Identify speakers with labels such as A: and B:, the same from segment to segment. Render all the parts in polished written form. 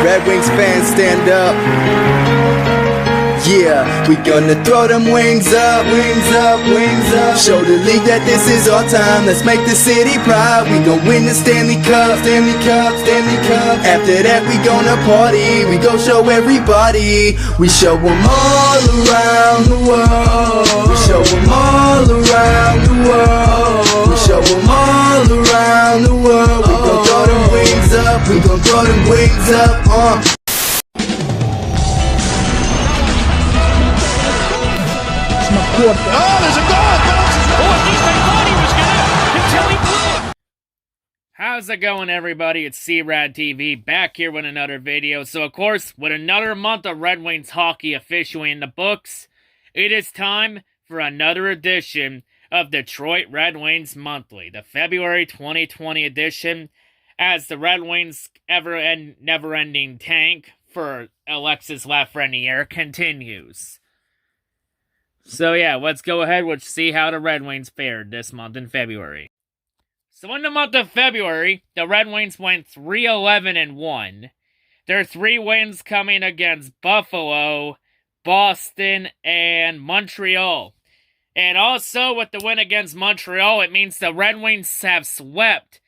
A: Red Wings fans, stand up. Yeah, we gonna throw them wings up, wings up, wings up. Show the league that this is our time. Let's make the city proud. We gon' win the Stanley Cup, Stanley Cup, Stanley Cup. After that we gonna party. We gon' show everybody. We show them all around the world. We show them all around the world. We show them all around the world. We gon' throw them wings up. We gon' throw them wings up.
B: Oh, there's a goal! Oh, at least I thought he was gonna until he blew it. How's it going, everybody? It's C-RadTV back here with another video. So, of course, with another month of Red Wings hockey officially in the books, it is time for another edition of Detroit Red Wings Monthly, the February 2020 edition, as the Red Wings never-ending tank for Alexis Lafreniere continues. So yeah, let's go ahead and see how the Red Wings fared this month in February. So in the month of February, the Red Wings went 3-11-1. Their 3 wins coming against Buffalo, Boston, and Montreal. And also with the win against Montreal, it means the Red Wings have swept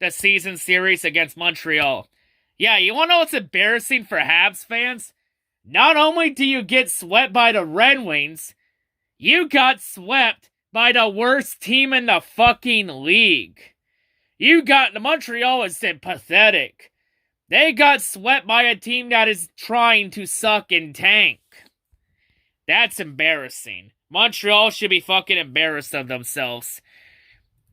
B: the season series against Montreal. Yeah, you want to know what's embarrassing for Habs fans? Not only do you get swept by the Red Wings, you got swept by the worst team in the fucking league. The Montreal is pathetic. They got swept by a team that is trying to suck and tank. That's embarrassing. Montreal should be fucking embarrassed of themselves.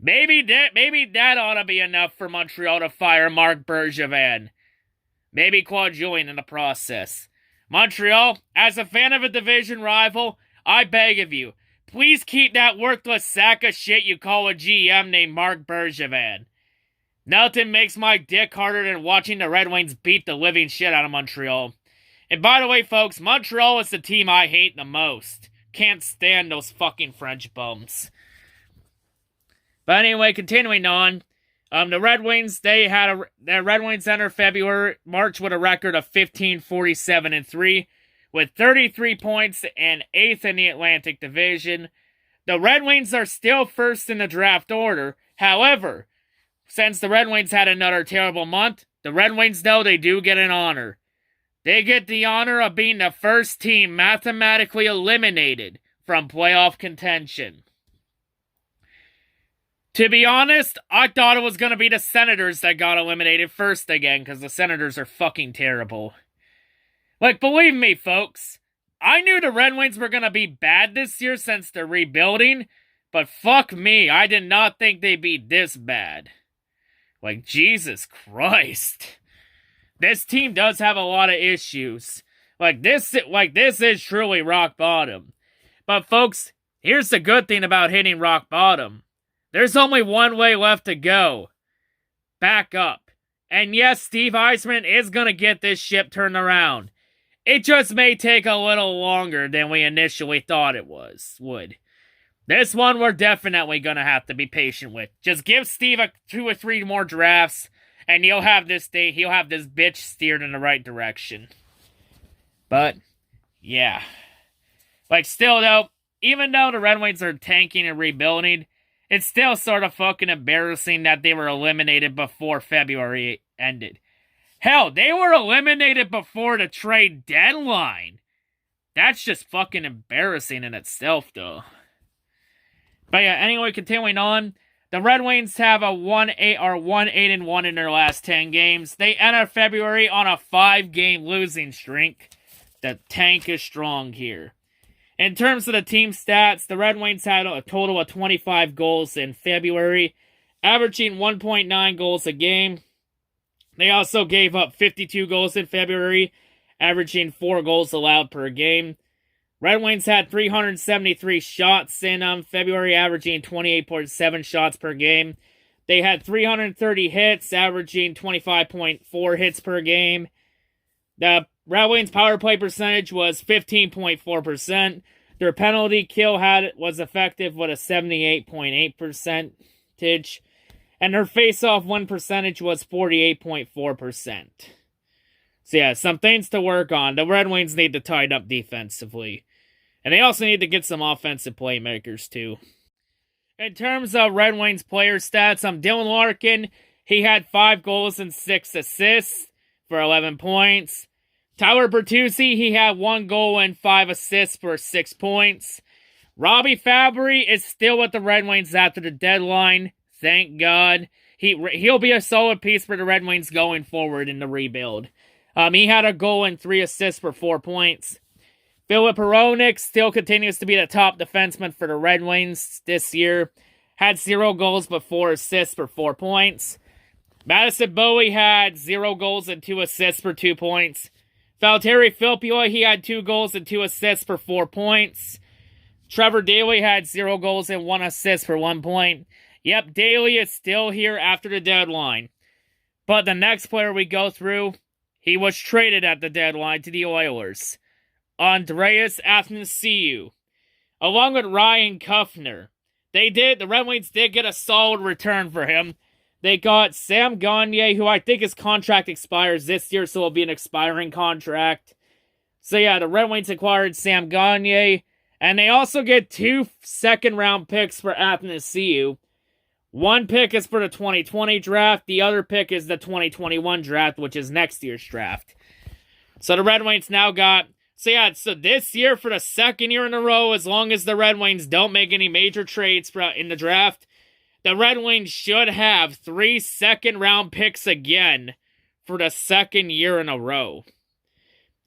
B: Maybe that ought to be enough for Montreal to fire Marc Bergevin. Maybe Claude Julien in the process. Montreal, as a fan of a division rival, I beg of you, please keep that worthless sack of shit you call a GM named Marc Bergevin. Nothing makes my dick harder than watching the Red Wings beat the living shit out of Montreal. And by the way, folks, Montreal is the team I hate the most. Can't stand those fucking French bums. But anyway, continuing on, the Red Wings, the Red Wings enter March with a record of 15-47-3. With 33 points and 8th in the Atlantic Division. The Red Wings are still first in the draft order. However, since the Red Wings had another terrible month, the Red Wings know they do get an honor. They get the honor of being the first team mathematically eliminated from playoff contention. To be honest, I thought it was going to be the Senators that got eliminated first again, because the Senators are fucking terrible. Like, believe me, folks, I knew the Red Wings were going to be bad this year since they're rebuilding, but fuck me, I did not think they'd be this bad. Like, Jesus Christ. This team does have a lot of issues. This is truly rock bottom. But folks, here's the good thing about hitting rock bottom. There's only one way left to go. Back up. And yes, Steve Yzerman is going to get this ship turned around. It just may take a little longer than we initially thought it would. This one we're definitely going to have to be patient with. Just give Steve 2 or 3 more drafts, and he'll have this bitch steered in the right direction. But, yeah. Still though, even though the Red Wings are tanking and rebuilding, it's still sort of fucking embarrassing that they were eliminated before February ended. Hell, they were eliminated before the trade deadline. That's just fucking embarrassing in itself, though. But yeah, anyway, continuing on. The Red Wings have a 1-8-1 in their last 10 games. They enter February on a 5-game losing streak. The tank is strong here. In terms of the team stats, the Red Wings had a total of 25 goals in February, averaging 1.9 goals a game. They also gave up 52 goals in February, averaging 4 goals allowed per game. Red Wings had 373 shots in February, averaging 28.7 shots per game. They had 330 hits, averaging 25.4 hits per game. The Red Wings power play percentage was 15.4%. Their penalty kill was effective with a 78.8%. And their face-off win percentage was 48.4%. So yeah, some things to work on. The Red Wings need to tighten up defensively. And they also need to get some offensive playmakers too. In terms of Red Wings player stats, Dylan Larkin, he had 5 goals and 6 assists for 11 points. Tyler Bertuzzi, he had 1 goal and 5 assists for 6 points. Robbie Fabry is still with the Red Wings after the deadline. Thank God. He'll be a solid piece for the Red Wings going forward in the rebuild. He had a goal and 3 assists for 4 points. Filip Hronek still continues to be the top defenseman for the Red Wings this year. Had 0 goals but 4 assists for 4 points. Madison Bowie had 0 goals and 2 assists for 2 points. Valtteri Filppula, he had 2 goals and 2 assists for 4 points. Trevor Daley had 0 goals and 1 assist for 1 point. Yep, Daley is still here after the deadline. But the next player we go through, he was traded at the deadline to the Oilers. Andreas Athanasiou, along with Ryan Kuffner. The Red Wings did get a solid return for him. They got Sam Gagner, who I think his contract expires this year, so it'll be an expiring contract. So yeah, the Red Wings acquired Sam Gagner, and they also get 2 second-round picks for Athanasiou. 1 pick is for the 2020 draft, the other pick is the 2021 draft, which is next year's draft. So the Red Wings now got... So this year, for the second year in a row, as long as the Red Wings don't make any major trades in the draft, the Red Wings should have 3 second-round picks again for the second year in a row.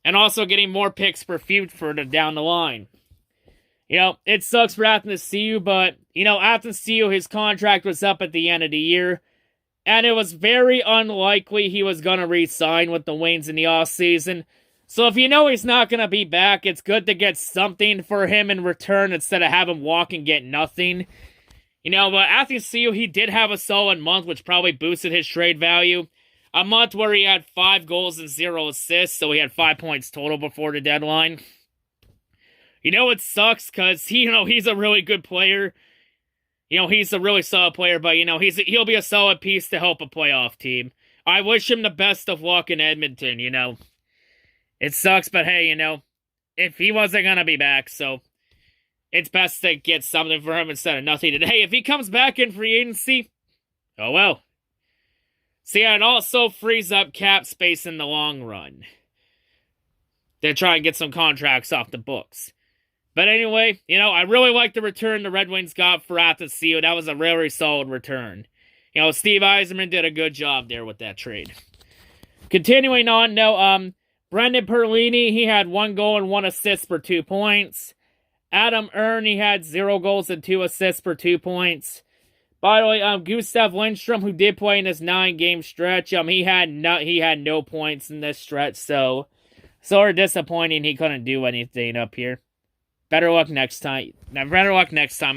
B: And also getting more picks for future down the line. It sucks for Athanasiou, but, Athanasiou, his contract was up at the end of the year. And it was very unlikely he was going to re-sign with the Wings in the offseason. So if he's not going to be back, it's good to get something for him in return instead of have him walk and get nothing. But Athanasiou, he did have a solid month, which probably boosted his trade value. A month where he had 5 goals and 0 assists, so he had 5 points total before the deadline. It sucks because, he's a really good player. He's a really solid player, but, he'll be a solid piece to help a playoff team. I wish him the best of luck in Edmonton, It sucks, but hey, if he wasn't going to be back, so it's best to get something for him instead of nothing. And hey, if he comes back in free agency, oh well. See, it also frees up cap space in the long run. They try and get some contracts off the books. But anyway, I really like the return the Red Wings got for Athanasiou. That was a very solid return. Steve Yzerman did a good job there with that trade. Continuing on, Brendan Perlini, he had 1 goal and 1 assist for 2 points. Adam Erne, he had 0 goals and 2 assists for 2 points. By the way, Gustav Lindstrom, who did play in this 9-game stretch, he had no points in this stretch, so disappointing he couldn't do anything up here. Better luck next time.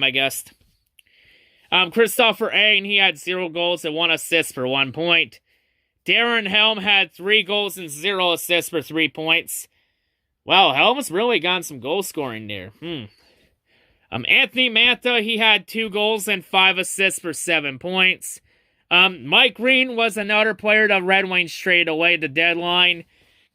B: I guess. Christopher Ain, he had 0 goals and 1 assist for 1 point. Darren Helm had 3 goals and 0 assists for 3 points. Wow, Helm's really gotten some goal scoring there. Anthony Mantha, he had 2 goals and 5 assists for 7 points. Mike Green was another player the Red Wings traded away at the deadline.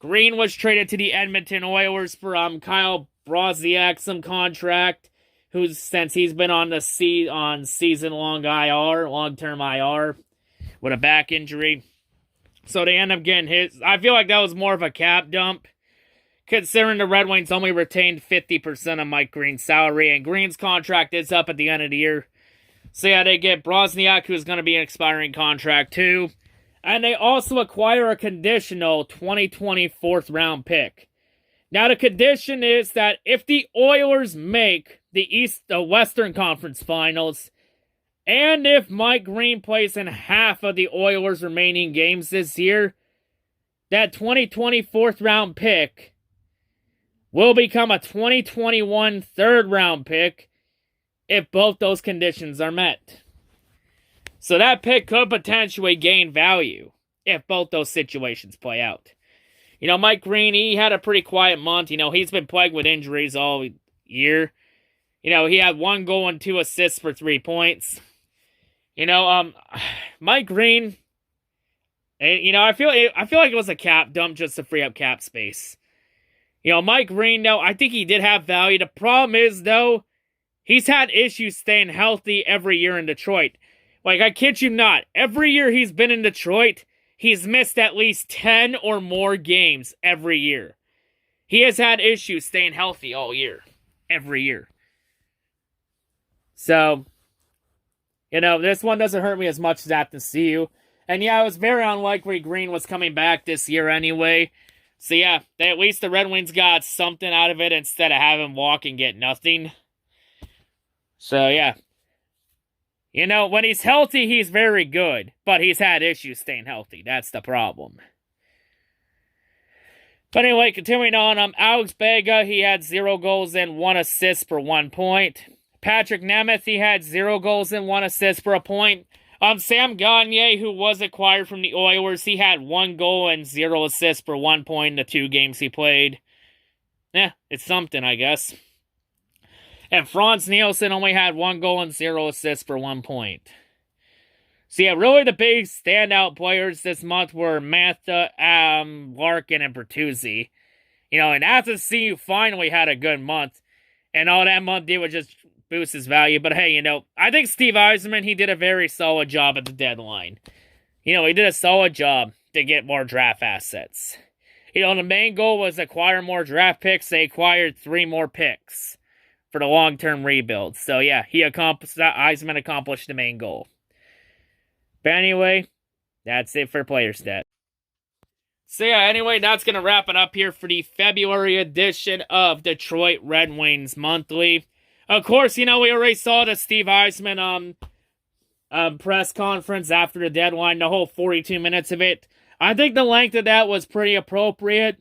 B: Green was traded to the Edmonton Oilers for Kyle Brodziak's contract, since he's been on season-long IR, long-term IR, with a back injury. So they end up getting his. I feel like that was more of a cap dump, considering the Red Wings only retained 50% of Mike Green's salary, and Green's contract is up at the end of the year. So yeah, they get Brodziak, who's going to be an expiring contract too. And they also acquire a conditional 2020 4th-round pick. Now the condition is that if the Oilers make the Western Conference Finals, and if Mike Green plays in half of the Oilers' remaining games this year, that 2020 4th-round pick will become a 2021 3rd-round pick if both those conditions are met. So that pick could potentially gain value if both those situations play out. Mike Green, he had a pretty quiet month. He's been plagued with injuries all year. He had 1 goal and 2 assists for 3 points. Mike Green, And, I feel like it was a cap dump just to free up cap space. Mike Green, though, I think he did have value. The problem is, though, he's had issues staying healthy every year in Detroit. Like, I kid you not, every year he's been in Detroit, he's missed at least 10 or more games every year. He has had issues staying healthy all year. Every year. So, this one doesn't hurt me as much as that to see you. And yeah, it was very unlikely Green was coming back this year anyway. So yeah, at least the Red Wings got something out of it instead of having him walk and get nothing. So yeah. When he's healthy, he's very good. But he's had issues staying healthy. That's the problem. But anyway, continuing on, Alex Bega, he had 0 goals and 1 assist for 1 point. Patrick Nemeth, he had 0 goals and 1 assist for a point. Sam Gagner, who was acquired from the Oilers, he had 1 goal and 0 assists for 1 point in the 2 games he played. It's something, I guess. And Franz Nielsen only had 1 goal and 0 assists for 1 point. So yeah, really the big standout players this month were Mantha, Larkin, and Bertuzzi. And after CU finally had a good month, and all that month did was just boost his value. But hey, I think Steve Yzerman, he did a very solid job at the deadline. He did a solid job to get more draft assets. The main goal was acquire more draft picks. They acquired 3 more picks for the long-term rebuild. So yeah, Yzerman accomplished the main goal. But anyway, that's it for player stat. So yeah, anyway, that's going to wrap it up here for the February edition of Detroit Red Wings Monthly. Of course, we already saw the Steve Yzerman press conference after the deadline, the whole 42 minutes of it. I think the length of that was pretty appropriate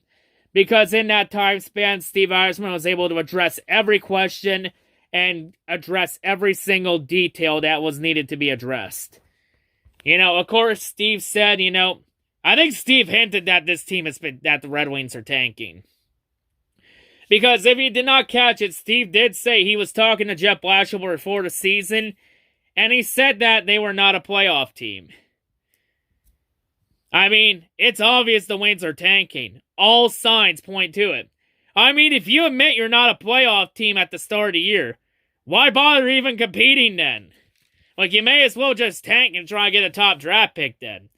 B: because in that time span, Steve Yzerman was able to address every question and address every single detail that was needed to be addressed. Of course, Steve said, I think Steve hinted that that the Red Wings are tanking. Because if you did not catch it, Steve did say he was talking to Jeff Blashill before the season, and he said that they were not a playoff team. I mean, it's obvious the Wings are tanking. All signs point to it. I mean, if you admit you're not a playoff team at the start of the year, why bother even competing then? Like, you may as well just tank and try and get a top draft pick then.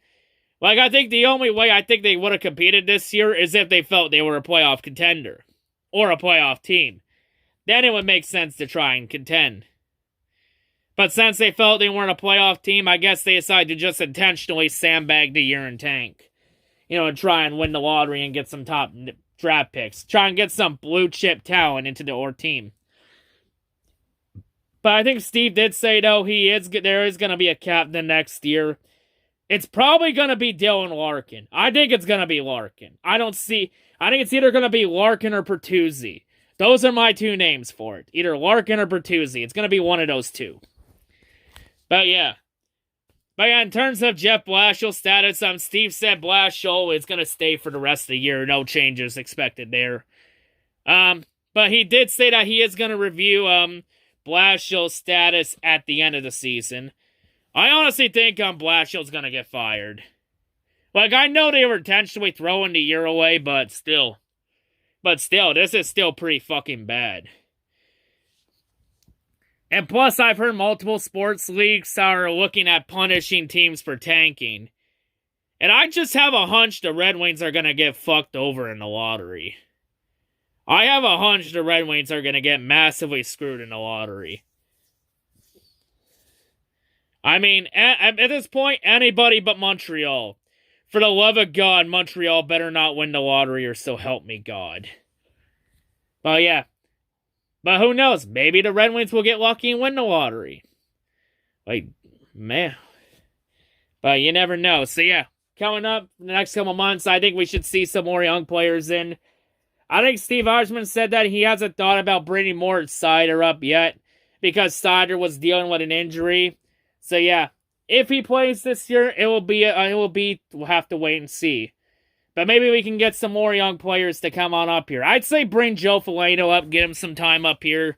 B: Like, I think the only way I think they would have competed this year is if they felt they were a playoff contender. Or a playoff team. Then it would make sense to try and contend. But since they felt they weren't a playoff team, I guess they decided to just intentionally sandbag the year and tank. And try and win the lottery and get some top draft picks. Try and get some blue chip talent into the team. But I think Steve did say, though, there is going to be a captain next year. It's probably going to be Dylan Larkin. I think it's going to be Larkin. I think it's either going to be Larkin or Bertuzzi. Those are my 2 names for it. Either Larkin or Bertuzzi. It's going to be one of those 2. But yeah, in terms of Jeff Blashill's status, Steve said Blashill is going to stay for the rest of the year. No changes expected there. But he did say that he is going to review Blashill's status at the end of the season. I honestly think Blashill's going to get fired. Like, I know they were intentionally throwing the year away, but still, this is still pretty fucking bad. And plus, I've heard multiple sports leagues are looking at punishing teams for tanking. And I just have a hunch the Red Wings are going to get fucked over in the lottery. I have a hunch the Red Wings are going to get massively screwed in the lottery. I mean, at this point, anybody but Montreal. For the love of God, Montreal better not win the lottery or so help me God. But yeah. But who knows? Maybe the Red Wings will get lucky and win the lottery. Like, man. But you never know. So yeah, coming up in the next couple months, I think we should see some more young players in. I think Steve Yzerman said that he hasn't thought about bringing more Seider up yet because Seider was dealing with an injury. So yeah, if he plays this year, we'll have to wait and see. But maybe we can get some more young players to come on up here. I'd say bring Joe Foligno up, get him some time up here.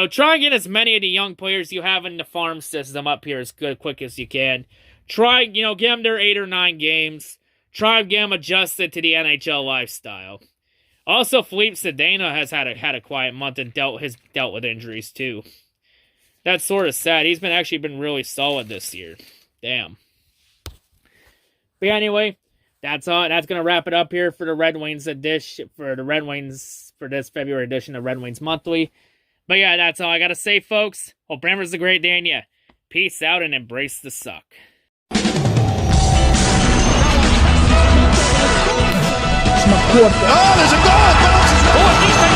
B: Try and get as many of the young players you have in the farm system up here as quick as you can. Try, get them their 8 or 9 games. Try to get them adjusted to the NHL lifestyle. Also, Philippe Sedana has had a quiet month and dealt with injuries too. That's sort of sad. He's actually been really solid this year. Damn. But yeah, anyway, that's all. That's gonna wrap it up here for the Red Wings edition for this February edition of Red Wings Monthly. But yeah, that's all I gotta say, folks. Hope Bremmer's a great day on you. Peace out and embrace the suck.
A: Oh, there's a goal!